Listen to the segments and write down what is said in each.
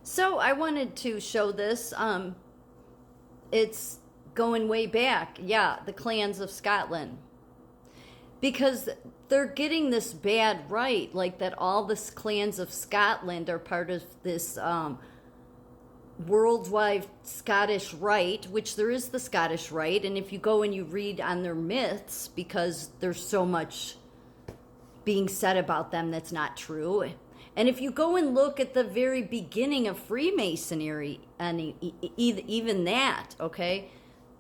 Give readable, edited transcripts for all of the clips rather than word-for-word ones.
So I wanted to show this. It's going way back. Yeah, the clans of Scotland. Because they're getting this bad right, like that all the clans of Scotland are part of this worldwide Scottish Rite, which there is the Scottish Rite. And if you go and you read on their myths, because there's so much being said about them that's not true. And if you go and look at the very beginning of Freemasonry, and even that, okay,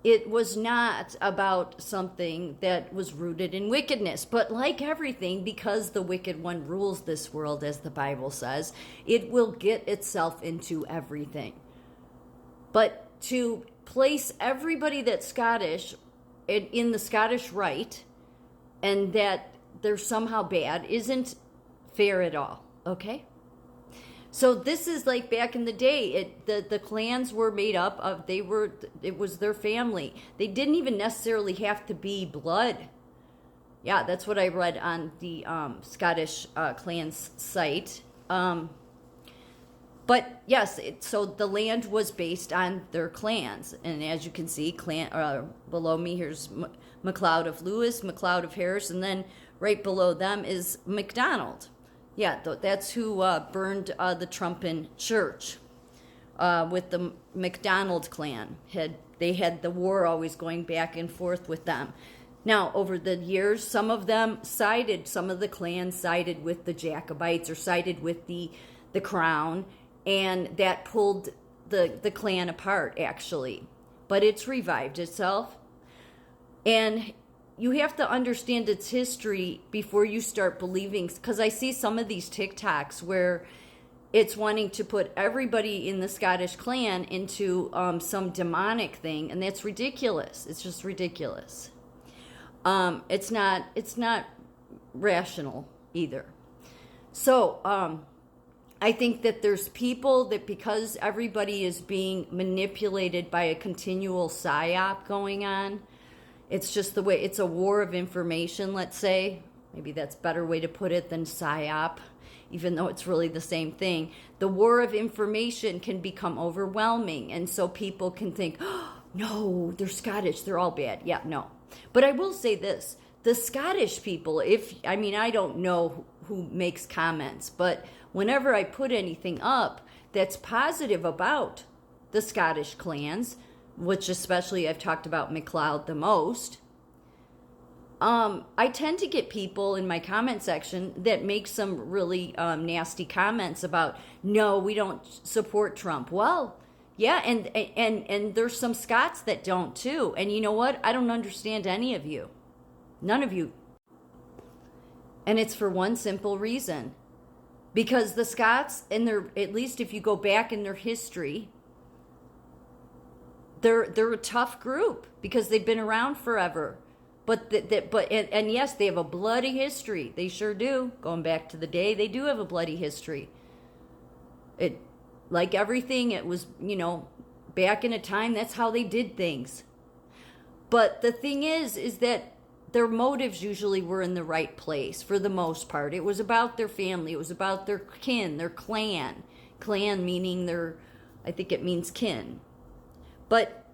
it was not about something that was rooted in wickedness. But like everything, because the wicked one rules this world, as the Bible says, it will get itself into everything. But to place everybody that's Scottish in the Scottish Rite and that they're somehow bad isn't fair at all, okay? So this is like back in the day, the clans were made up of, it was their family. They didn't even necessarily have to be blood. Yeah, that's what I read on the Scottish clans site. But yes, so the land was based on their clans. And as you can see, below me, here's MacLeod of Lewis, MacLeod of Harris, and then right below them is MacDonald. Yeah, that's who burned the Trumpen church with the MacDonald clan. They had the war always going back and forth with them. Now, over the years, some of the clans sided with the Jacobites or sided with the crown, and that pulled the clan apart, actually. But it's revived itself. And you have to understand its history before you start believing, because I see some of these TikToks where it's wanting to put everybody in the Scottish clan into some demonic thing, and that's ridiculous. It's just ridiculous. It's not rational either. So I think that there's people that, because everybody is being manipulated by a continual psyop going on, it's just the way, it's a war of information, let's say. Maybe that's a better way to put it than psyop, even though it's really the same thing. The war of information can become overwhelming, and so people can think, oh, no, they're Scottish, they're all bad. Yeah, no. But I will say this, the Scottish people, I don't know who makes comments, but whenever I put anything up that's positive about the Scottish clans, which especially I've talked about MacLeod the most, I tend to get people in my comment section that make some really nasty comments about, no, we don't support Trump. Well, yeah, and there's some Scots that don't too. And you know what? I don't understand any of you. None of you. And it's for one simple reason. Because the Scots, at least if you go back in their history, they're a tough group because they've been around forever. But yes, they have a bloody history. They sure do. Going back to the day, they do have a bloody history. It, like everything, it was, back in a time, that's how they did things. But the thing is that their motives usually were in the right place for the most part. It was about their family. It was about their kin, their clan. Clan meaning I think it means kin. But,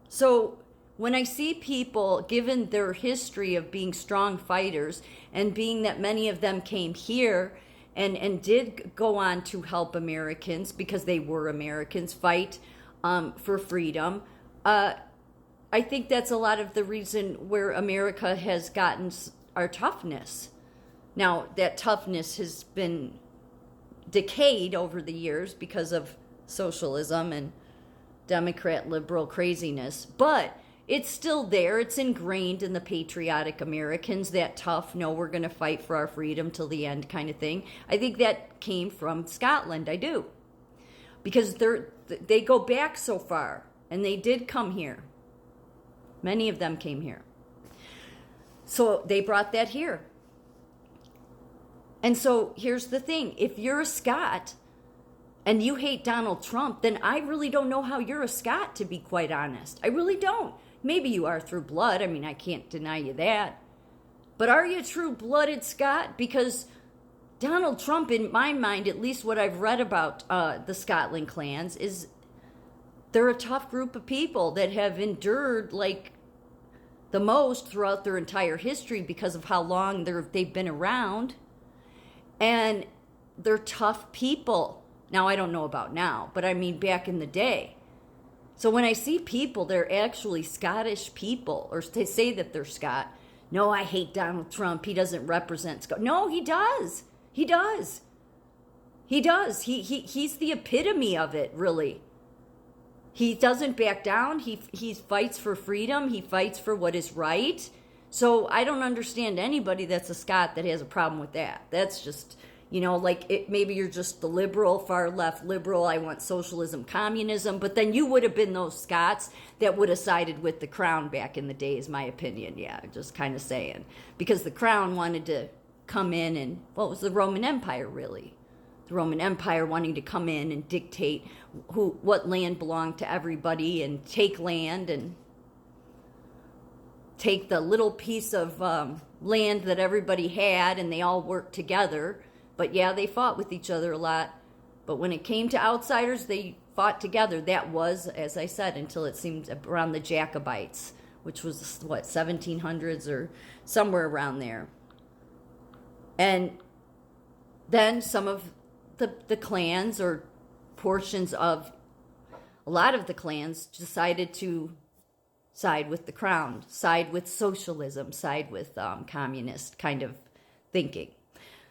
so when I see people, given their history of being strong fighters, and being that many of them came here and did go on to help Americans, because they were Americans, fight for freedom, I think that's a lot of the reason where America has gotten our toughness. Now, that toughness has been decayed over the years because of socialism and Democrat liberal craziness, but it's still there. It's ingrained in the patriotic Americans, that tough, no, we're going to fight for our freedom till the end kind of thing. I think that came from Scotland, I do. Because they go back so far, and they did come here. Many of them came here. So they brought that here. And so here's the thing. If you're a Scot and you hate Donald Trump, then I really don't know how you're a Scot, to be quite honest. I really don't. Maybe you are through blood. I can't deny you that. But are you a true-blooded Scot? Because Donald Trump, in my mind, at least what I've read about the Scotland clans, is they're a tough group of people that have endured like the most throughout their entire history because of how long they've been around. And they're tough people. Now, I don't know about now, but I mean back in the day. So when I see people, they're actually Scottish people, or they say that they're Scot. No, I hate Donald Trump. He doesn't represent Scott. No, he does. He does. He does. He's the epitome of it, really. He doesn't back down. He fights for freedom. He fights for what is right. So I don't understand anybody that's a Scot that has a problem with that. That's just, like maybe you're just the liberal, far left liberal. I want socialism, communism. But then you would have been those Scots that would have sided with the Crown back in the day, is my opinion. Yeah, just kind of saying. Because the Crown wanted to come in and, what was the Roman Empire really? The Roman Empire wanting to come in and dictate what land belonged to everybody and take land and take the little piece of land that everybody had, and they all worked together. But yeah, they fought with each other a lot. But when it came to outsiders, they fought together. That was, as I said, until it seemed around the Jacobites, which was, 1700s or somewhere around there. And then some of the clans, or portions of a lot of the clans, decided to side with the Crown, side with socialism, side with communist kind of thinking.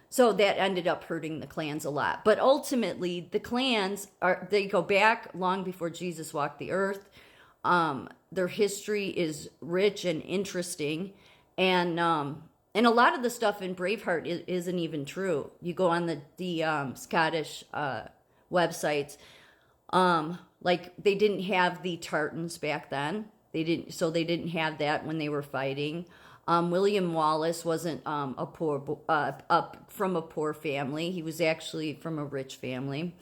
So that ended up hurting the clans a lot. But ultimately, the clans they go back long before Jesus walked the earth. Their history is rich and interesting, and a lot of the stuff in Braveheart isn't even true. You go on the Scottish websites, like they didn't have the tartans back then. They didn't have that when they were fighting. William Wallace wasn't from a poor family. He was actually from a rich family.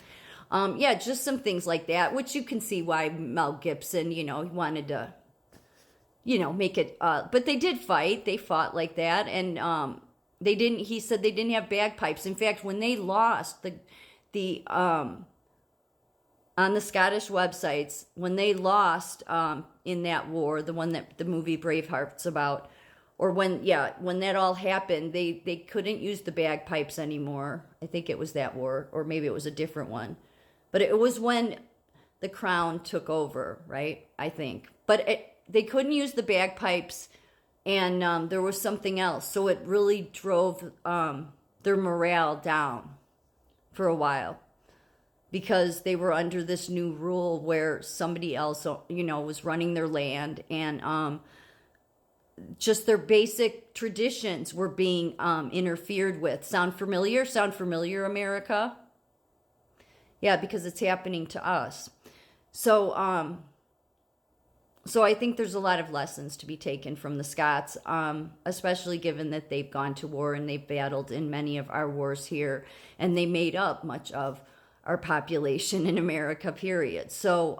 Yeah, just some things like that, which you can see why Mel Gibson, he wanted to, make it. But they did fight. They fought like that, and he said they didn't have bagpipes. In fact, when they lost on the Scottish websites, when they lost in that war, the one that the movie Braveheart's about, or when that all happened, they couldn't use the bagpipes anymore. I think it was that war, or maybe it was a different one. But it was when the Crown took over, right? I think. But they couldn't use the bagpipes, and there was something else. So it really drove their morale down for a while, because they were under this new rule where somebody else, was running their land, and just their basic traditions were being interfered with. Sound familiar? Sound familiar, America? Yeah, because it's happening to us. So I think there's a lot of lessons to be taken from the Scots, especially given that they've gone to war and they've battled in many of our wars here, and they made up much of our population in America, period. So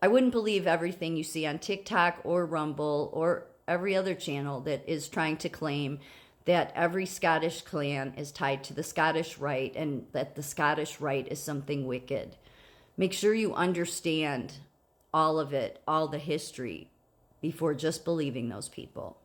I wouldn't believe everything you see on TikTok or Rumble or every other channel that is trying to claim that every Scottish clan is tied to the Scottish Rite and that the Scottish Rite is something wicked. Make sure you understand all of it, all the history, before just believing those people.